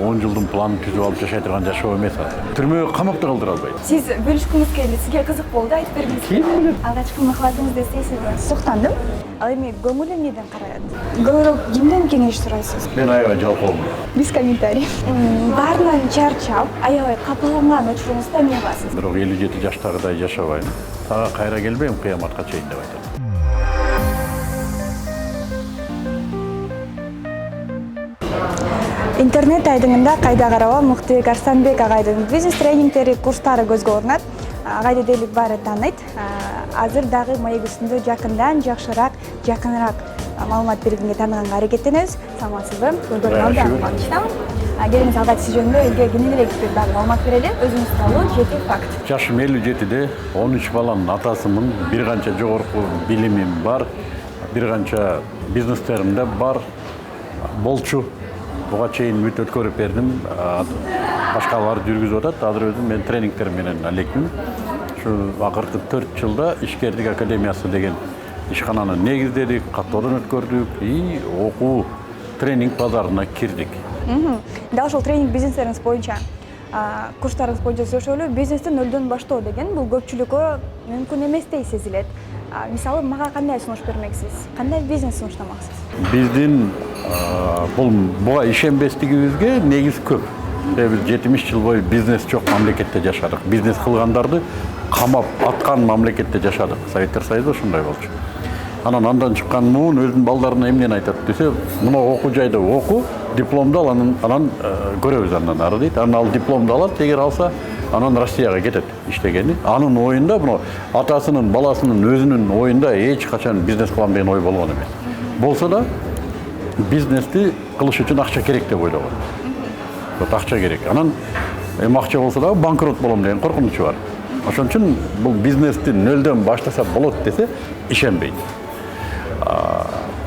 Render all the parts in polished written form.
Он жылдың планын түзіп алып жашай тұрған жашоо эмес. Түрмөгө камакта калтыра албайт. Сиз бөлүшкүңүз келди, сизге кызык болду, айтып бергиңиз. Ким билет? Алгачкы махабатыңызды эстейсизби? Суктандым. Ал эми көңүл эмнеден карайт? Көбүрөөк кимден кеңеш сурайсыз? Мен аябай жалкоомун. Без комментарий. Баарынан чарчап, аябай капаланган учуруңузда эмне кыласыз? Бирок 57 жаштагыдай жашабайм. Сага кайра келбейм кыяматка чейин деп айтат. Интернет айдыңында кайда караба Муктубек Арстанбек агайдын бизнес тренингтери, курстары көзгө урунат. Агайды делик баары тааныйт. Азыр дагы маек үстүндө жакындан жакыныраак маалымат бергенге тааныганга аракеттенебиз. Саламатсызбы? Көргөнүңүздө кубанычтамын. Келиңиз алгач сиз жөнүндө элге кененирээк дагы маалымат берели. Өзүңүз тууралуу 7 факт. Жашым 57-де 13 баланын атасымын. Бир канча жогорку билимим бар. Бир канча бизнестеримде бар. Болчу. Буга чейин бүт өткөрүп бердим. Башкалар жүргүзүп атат. Азыр өзүм мен тренингтер менен элекмин. Ушу акыркы 4 жылда Ишкердик академиясы деген ишкананы негиздедик, каттоодон өткөрдүк и окуу тренинг базарына кирдик. Дал ошол тренинг бизнестериңиз боюнча, курстарыңыз боюнча сөйлөшөлү, бизнести нөлдөн баштоо деген бул көпчүлүккө мүмкүн эместей сезилет. Мисалы, мага кандай сунуш бермексиз? Кандай бизнес сунуштамаксыз? Биздин буга ишенбестигибизге негиз көп. Себеби 70 жыл бою бизнес жок мамлекетте жашадык. Бизнес кылгандарды камап аткан мамлекетте жашадык. Советтер Союзу ошондой болчу. Андан чыккан муун өзүнүн балдарына эмнени айтат десе, мына окуу жайда оку, дипломду ал, анан көрөбүз андан ары дейт. Анан ал дипломду алат, эгер алса, анан Россияга кетет иштегени. Анын оюнда мына атасынын, баласынын, өзүнүн оюнда эч качан бизнес кылам деген ой болгон эмес. Болсо да бизнести кылыш үчүн акча керек деп ойлогон. Вот акча керек. Анан акча болсо да банкрот болом деген коркунучу бар. Ошон үчүн бул бизнести нөлдөн баштаса болот десе ишенбейт.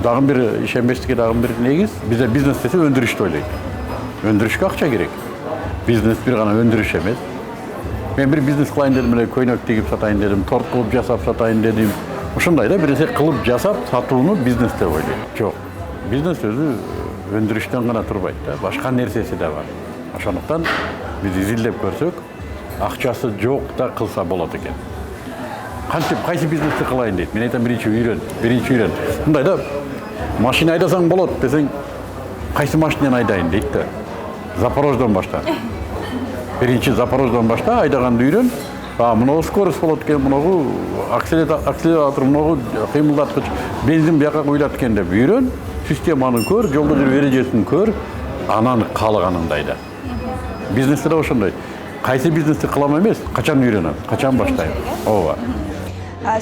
Дагы бир ишенбестикке дагы бир негиз, бизде бизнес десе өндүрүштү ойлойт. Өндүрүшкө акча керек. Бизнес бир гана өндүрүш эмес. Мен бир бизнес кылайын дедим эле, көйнөк тигип сатайын дедим, торт кылып жасап сатайын дедим. Ошондой да бир нерсе кылып жасап сатууну бизнес деп ойлойт. Жок. Бизнес өзү өндүрүштөн гана турбайт да, башка нерсеси да бар. Ошондуктан биз изилдеп көрсөк, акчасы жок да кылса болот экен. Кантип кайсы бизнести кылайын дейт. Мен айтам, биринчи үйрөн. Мындай да, машина айдасаң болот десең, кайсы машинаны айдайын дейт да. Запорождон башта. Биринчи Запорождон башта айдаганды үйрөн. Мынау скорость болот экен, мынау акселератор, мынау кыймылдаткыч, бензин бияка куюлат экен деп үйрөн. Системаны көр, жолдо жүрүү эрежесин көр, анан калганындай да. Бизнесте да ошондой. Кайсы бизнести кылам эмес, качан үйрөнөм, качан баштайм. Ооба.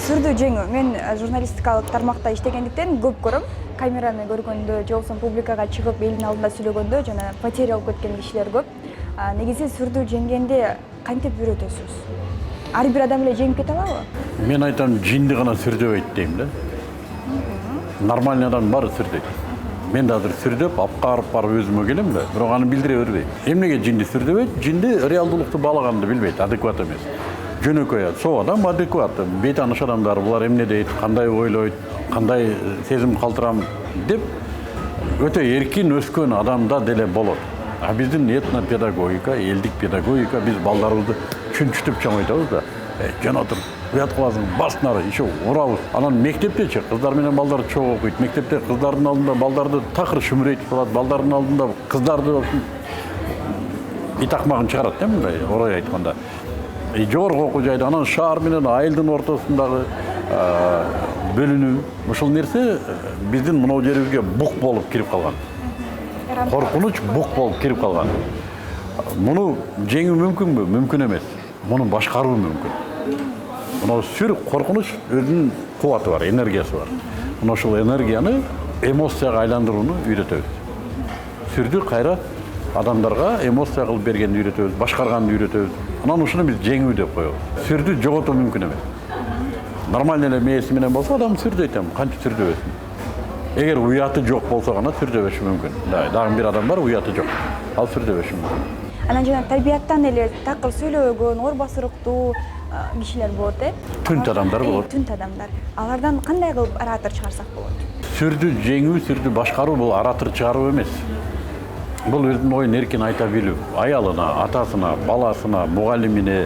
Сүрдүү жеңүү. Мен журналистикалык тармакта иштегендиктен көп көрөм. Камераны көргөндө, же болбосо публикага чыгып элдин алдында сүйлөгөндө жана потеря алып кеткен кишилер көп. Негизи сүрдүү жеңгенде кантип үйрөтөсүз? Ар бир адам эле жеңип кете алабы? Мен айтам, жинди гана сүрдөбөйт дейм да. Нормальный адам баары сүрдөйт. Мен да азыр сүрдөп, апкарып барып өзүмө келем да, бирок аны билдире бербейм. Эмнеге жинди сүрдөбөйт? Жинди реалдуулукту баалаганды билбейт, адекват эмес. Жөнөкөй соо адам адекват. Бейтааныш адамдар булар эмне дейт, кандай ойлойт, кандай сезим калтырам деп өтө эркин өскөн адамда деле болот. Биздин этнопедагогика, элдик педагогика, биз балдарыбызды чүнчүтүп чоңойтабыз да. Жана туруп, уят кыласың, баснары, иши урабыз. Анан мектептечи кыздар менен балдар чогуу окуйт. Мектепте кыздардын алдында балдарды такыр шүмүрөйтүп калат, балдардын алдында кыздарды итакмагын чыгарат да, мындай орой айтканда. Жогорку окуу жайда анан шаар менен айылдын ортосундагы бөлүнүү, ушул нерсе биздин мына жерибизге бук болуп кирип калган. Коркунуч бук болуп кирип калган. Муну жеңүү мүмкүнбү? Мүмкүн эмес. Муну башкаруу мүмкүн. Мына сүр коркунуч өзүнүн кубаты бар, энергиясы бар. Мына ушул энергияны эмоцияга айландырууну үйрөтөбүз. Сүрдү кайра адамдарга эмоция кылып бергенди үйрөтөбүз, башкарганды үйрөтөбүз. Анан ушуну биз жеңүү деп коебуз. Сүрдү жоготуу мүмкүн эмес. Нормальный эле мээси менен болсо адам сүрдөйт, кантип сүрдөбөсүн. Эгер уяты жок болсо гана сүрдөбөшү мүмкүн. Дагы бир адам бар, уяты жок. Ал сүрдөбөшү мүмкүн. Анан жана табияттан эле такыр сүйлөгөн, ор басырыктуу кишилер болот, Түнт адамдар болот. Түнт адамдар. Алардан кандай кылып оратор чыгарсак болот? сүрдү жеңүү, сүрдү башкаруу бул аратыр чыгаруу эмес. Бул өзүнүн оюн эркин айта билүү, аялына, атасына, баласына, мугалимине,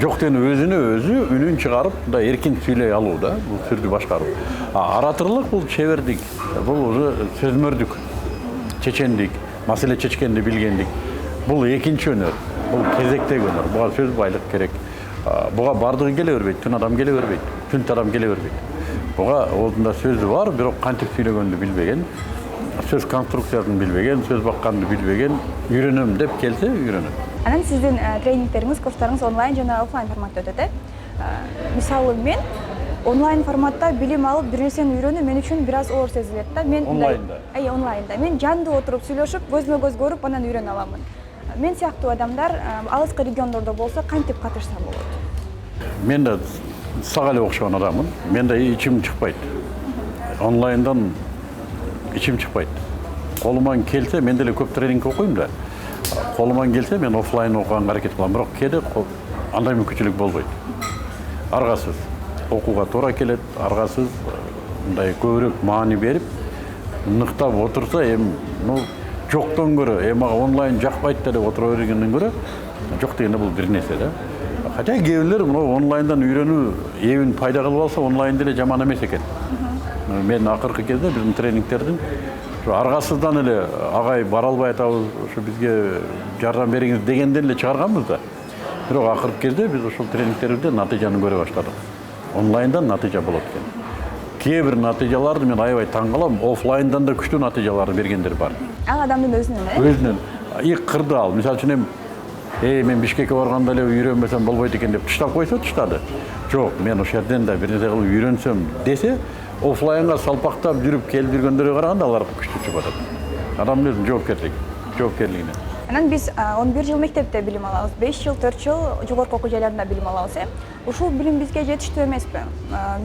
жок дегенде өзүнө өзү үнүн чыгарып, мындай эркин сүйлөй алуу да, бул сүрдү башкаруу. Аратырлык бул чебердик, бул уже сөзмөрдүк, чечендик, маселе чечкенди билгендик. Бул экинчи өнөр, бул кезектеги өнөр. Буга сөз байлык керек. Буга бардыгы келе бербейт, түн адам келе бербейт, түнт адам келе бербейт. Буга олдунда сөзү бар, бирок кантип сүйлөгөндү билбеген, сөз конструкциясын билбеген, сөз бакканды билбеген, үйрөнөм деп келсе үйрөнөт. Анан сиздин тренингтериңиз, курстарыңыз онлайн жана офлайн форматта өтөт, э? Мисалы мен онлайн форматта билим алып, бир нерсени үйрөнүү мен үчүн бир аз оор сезилет да. Мен онлайнда. Онлайнда. Мен жандуу отуруп сүйлөшүп, көзмө көз көрүп, анан үйрөнө аламын. Мен сыяктуу адамдар алыскы региондордо болсо кантип катышса болот? Мен да сага эле окшогон адаммын. Мен да ичим чыкпайт. Онлайндан ичим чыкпайт. Колуман келсе, мен деле көп тренинг окуйм да. Колуман келсе, мен офлайн окуганга аракет кылам. Бирок кээде андай мүмкүнчүлүк болбойт. Аргасыз окууга туура келет, аргасыз мындай көбүрөөк маани берип, ныктап отурса, жоктон көрө, мага онлайн жакпайт деп отура бергенден көрө, жок дегенде бул бир нерсе да. Хотя кээ бирлер онлайндан үйрөнүү эбин пайда кылып алса, онлайн деле жаман эмес экен. Мен акыркы кезде биздин тренингтердин аргасыздан эле агай бара албай атабыз, ошо бизге жардам бериңиз дегенден эле чыгарганбыз да. Бирок акыркы кезде биз ушул тренингтерибизде натыйжаны көрө баштадык. Онлайндан натыйжа болот экен. Кээ бир натыйжаларды мен аябай таң калам, офлайндан да күчтүү натыйжаларды бергендер бар. Ал адамдын өзүнүн, Өзүнүн кырды ал. Мисалы үчүн мен Бишкекке барганда эле үйрөнбөсөм болбойт экен деп таштап койсо таштады. Жок, мен ошол жерден да бир нерсе кылып үйрөнсөм десе, офлайнга салпактап жүрүп келип жүргөндөргө караганда алар күчтүү чыгып атат. Адамдын өзүнүн жоопкерлигине. Анан биз 11 жыл мектепте билим алабыз, 5 жыл, 4 жыл жогорку окуу жайларында билим алабыз, э? Ушул билим бизге жетиштүү эмеспи?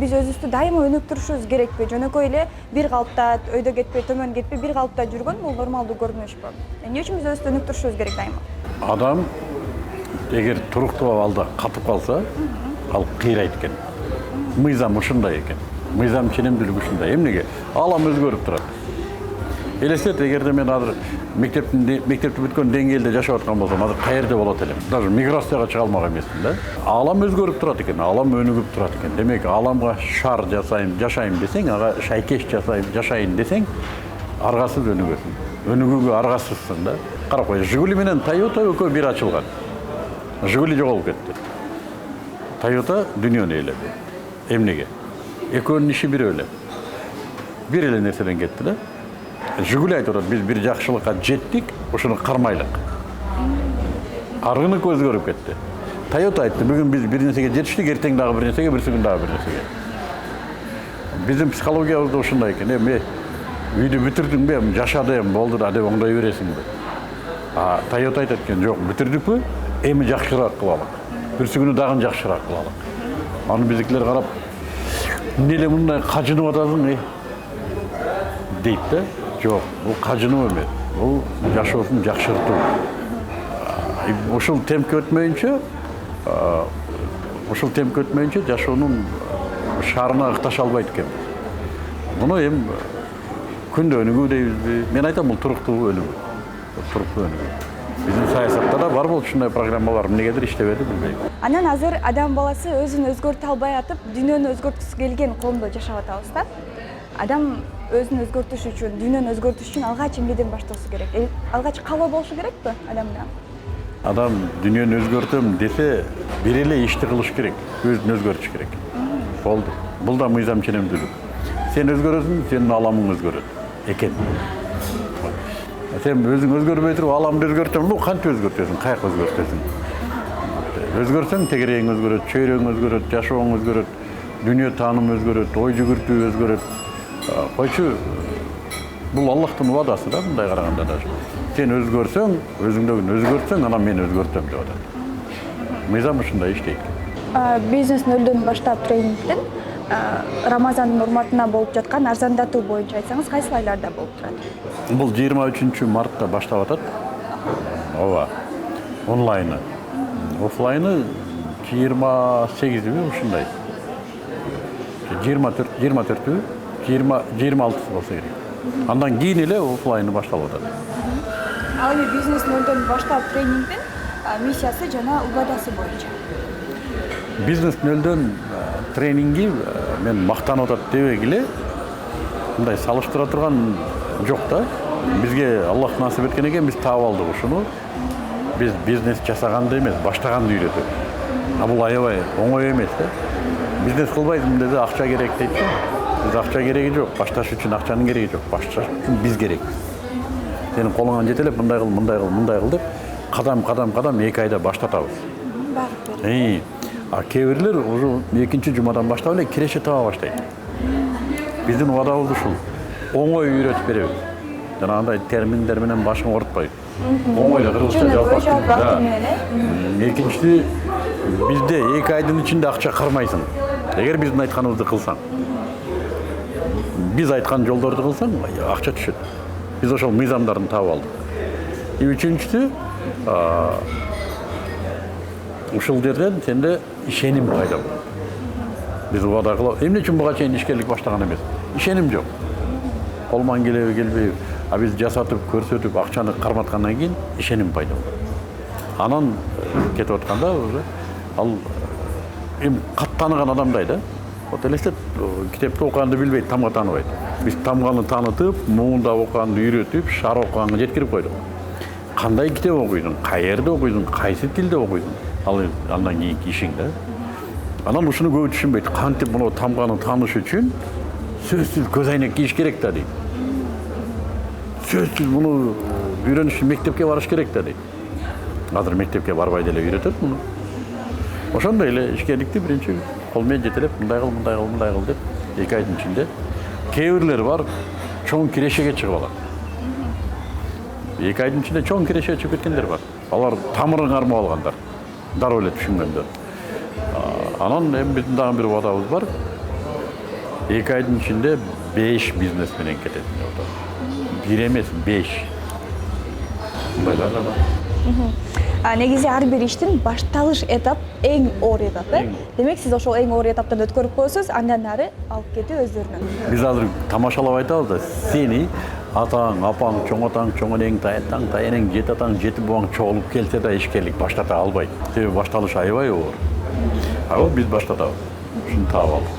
Биз өзүбүздү дайыма өнүктүрүшүбүз керекпи? Жөнөкөй эле бир калыпта өйдө кетпей, төмөн кетпей, бир калыпта жүргөн бул нормалдуу көрүнүшпү? Эмне үчүн биз өзүбүздү өнүктүрүшүбүз керек дайыма? Адам эгер туруктуу абалда катып калса, ал кыйрайт экен. Мыйзам ушундай экен. Мыйзам ченемдүүлүгү ушундай. Эмнеге? Алам өзгөрүп турат. Элестет, эгерде мен азыр мектепти бүткөн деңгээлде жашап аткан болсом, азыр каерде болот элем? Даже миграцияга чыга алмак эмесмин да. Алам өзгөрүп турат экен, алам өнүгүп турат экен. Демек, аламга шар жасайм, жашайм десең, ага шайкеш жасайм, жашайын десең, аргасыз өнүгөсүң. Өнүгүүгө аргасызсың да. Карап кой, Жигули менен Toyota экөө бир ачылган. Жигули жоголуп кетти. Toyota дүйнөнү ээледи. Эмнеге? Экөөнүн иши бир эле. Бир эле нерседен кетти да. Жигули айтып атат, биз бир жакшылыкка жеттик, ошону кармайлык. Аргынык өзгөрүп кетти. Toyota айтты, бүгүн биз бир нерсеге жетиштик, эртең дагы бир нерсеге, берси күн дагы бир нерсеге. Биздин психологиябызда ушундай экен, үйдү бүтүрдүңбү, жашадым, болду да деп оңдой бересиңби. Toyota айтат экен, жок, бүтүрдүкпү, эми жакшыраак кылалык. Берси күнү дагы жакшыраак кылалык. Аны биздикилер карап, эмне мындай кажынып атасың, дейт да. Жок, бул кажынуу эмес. Бул жашоосун жакшыртуу. Ушул темпке өтмөйүнчө жашоонун шаарына ыкташа албайт экен. Муну күндө өнүгүү дейбизби? Мен айтам, бул туруктуу өнүгүү. Туруктуу өнүгүү. Биздин саясатта да бар болчу ушундай программалар, эмнегедир иштебеди билбейм. Анан азыр адам баласы өзүн өзгөртө албай атып, дүйнөнү өзгөрткүсү келген коомдо жашап атабыз да. Адам өзүн өзгөртүш үчүн, дүйнөнү өзгөртүш үчүн алгач эмнеден баштоосу керек? Алгач калоо болушу керекпи адамда? Адам дүйнөнү өзгөртөм десе, бир эле ишти кылыш керек, өзүн өзгөртүш керек. Болду. Бул да мыйзам ченемдүүлүк. Сен өзгөрөсүң, сенин аламың өзгөрөт экен. Сен өзүң өзгөрбөй туруп, аламды өзгөртөм, бул кантип өзгөртөсүң, каяка өзгөртөсүң? Өзгөрсөң, тегерегиң өзгөрөт, чөйрөң өзгөрөт, жашооң өзгөрөт, дүйнө тааным өзгөрөт, ой жүгүртүү өзгөрөт. Койчу, бул Аллахтын убадасы да, мындай караганда да. Сен өзгөрсөң, өзүңдөгүн өзгөртсөң, анан мен өзгөртөм деп атат. Мыйзам ушундай иштейт. Бизнес нөлдөн баштап тренингдин Рамазандын урматына болуп жаткан арзандатуу боюнча айтсаңыз, кайсы айларда болуп турат? Бул 23 мартта баштап атат. Ооба. Онлайны. Офлайны 28-би ушундай. 24-24 26 болса керек. Андан кейін эле офлайны башталып атат. Ал эми бизнес нөлдөн баштап тренингдин миссиясы жана убадасы боюнча. Бизнес нөлдөн тренинги мен мактанып атат дебегиле мындай салыштыра турган жок да. Бизге Аллах насип эткен экен, биз таап алдык ушуну. Биз бизнес жасаганды эмес, баштаганды үйрөтөт. А бул аябай оңой эмес да. Бизнес кылбайсың деди, акча керек дейт да. Биз акча кереги жок, башташ үчүн акчанын кереги жок, башташ үчүн биз керек. Сенин колуңан жете элеп мындай кыл деп кадам 2 айда баштатабыз. Багып берет. А кээ-бирлер уже экинчи жумадан баштап эле киреше таба баштайт. Биздин убадабыз ушул. Оңой үйрөтүп беребиз. Жанагындай терминдер менен башың оорутпайт. Оңой эле кыргызча жалпак. Экинчиси, бизде 2 айдын ичинде акча кармайсың. Эгер биздин айтканыбызды кылсаң. Биз айткан жолдорду кылсаң, акча түшөт. Биз ошол мыйзамдарды таап алдык. Үчүнчүсү, ушул жерден сенде ишеним пайда болот. Биз убада кылып, эмне үчүн буга чейин ишкерлик баштаган эмес? Ишеним жок. Колман келеби, келбейби. А биз жасатып, көрсөтүп, акчаны карматкандан кийин ишеним пайда болот. Анан кетип атканда уже ал эми каттаныган адамдай да. Вот элестет, китепти окуганды билбейт, тамга тааныбайт. Биз тамганы таанытып, муунда окуганды үйрөтүп, шар окуганга жеткирип койдук. Кандай китеп окуйсуң, каерде окуйсуң, кайсы тилде окуйсуң? Ал андан кийинки ишиң да. Анан ушуну көп түшүнбөйт. Кантип муну тамганы тааныш үчүн сөзсүз көз айнек кийиш керек да дейт. Сөзсүз муну үйрөнүш үчүн мектепке барыш керек да дейт. Азыр мектепке барбай деле үйрөтөт муну. Ошондой эле ишкерликти биринчи кол менен жетелеп, мындай кыл деп 2 айдын ичинде. Кээ-бирлер бар, чоң кирешеге чыгып алат. 2 айдын ичинде чоң кирешеге чыгып кеткендер бар. Алар тамырын кармап алгандар. Дароо эле түшүнгөндөр. Анан эми биздин дагы бир убадабыз бар. 2 айдын ичинде 5 бизнес менен кетет деп атат. 1 эмес, 5. Мындайлар да бар. Негизи ар бир иштин башталыш этап эң оор этап, Демек сиз ошол эң оор этаптан өткөрүп коесуз, андан ары алып кетүү өздөрүнүн. Биз азыр тамашалап айтабыз да, сени атаң, апаң, чоң атаң, чоң энең, таятаң, таянең, жети атаң, жети бугаң чогулуп келсе да ишкерлик баштата албайт. Себеби башталыш аябай оор. А биз баштатабыз. Ушуну таап алдык.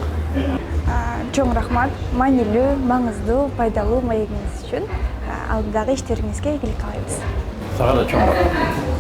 Чоң рахмат, маанилүү, маңыздуу, пайдалуу маегиңиз үчүн. Алдыдагы иштериңизге ийгилик каалайбыз. Сага да чоң рахмат.